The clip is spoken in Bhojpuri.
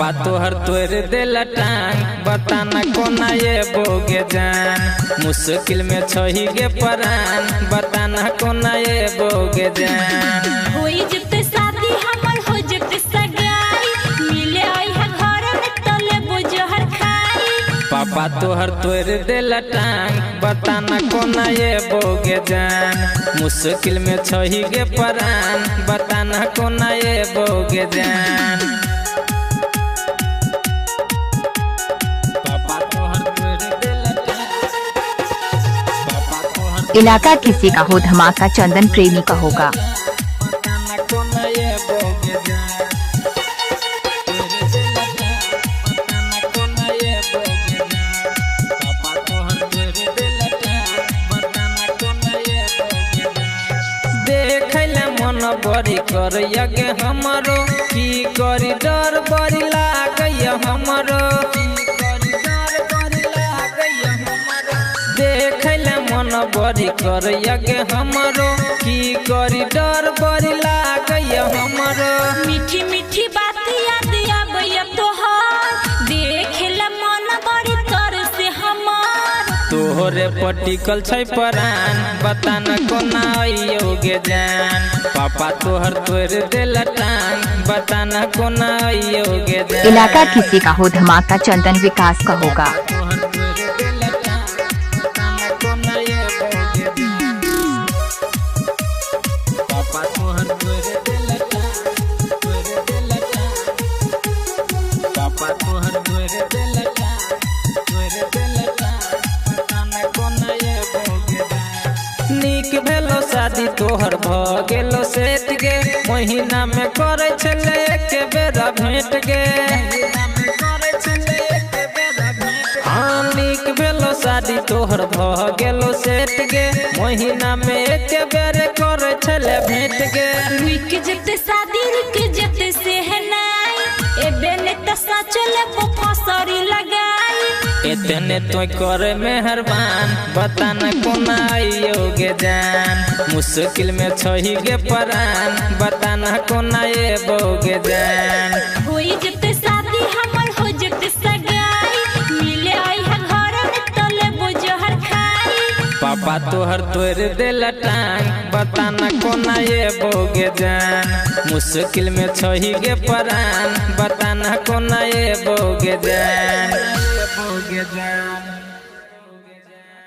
पापा तोहर तोड़ देला टांग बताना कोना ये बोगे जान मुश्किल में छही गे परान बताना कोना ये बोगे जान होई जते शादी हमर हो जते सगाई मिले आई है घर में तले बुझहर खाई पापा तोहर तोड़ देला टांग बताना कोना ये बोगे जान मुश्किल में छही गे परान बताना कोना ये बोगे जान इलाका किसी का हो धमाका चंदन प्रेमी का होगा। मन बड़ी कर यगे हमरो की करी डर बड़ी लागय हमरो देखले मन बड़ी कर यगे हमरो की करी डर बड़ी लागय हमरो मीठी मीठी बात याद आबैया तोहर देखले मन बड़ी कर से हमार तोहरे पटिकल छै परान बताना कोना आइयोगे जान पापा तोहर तोड़ देला टांग बताना कोना आइयोगे जान इलाका किसी का हो धमाका चंदन विकास का होगा। नीक भेलो शादी तोहर भ गेलो सेट गे महीना में करे छले एक बेरा भेंट गे हाँ नीक भेलो शादी तोहर भ गेलो सेट गे महीना में एक बेर करे छले भेंट गे रुक जते शादी रुक जते से है नाई एबे ने त सचले फसरी लगाई इतने तो करे मेहरबान बताना कोना आइयोगे जान मुश्किल में छही गे परान बताना कोना ये बोगे जान होई जते शादी हमर हो जते सगाई मिले आई है घर में तले बुझहर खाई पापा तोहर तोड़ देला टांग बताना कोना ये बोगे जान मुश्किल में छही गे परान बताना कोना ये बोगे जान।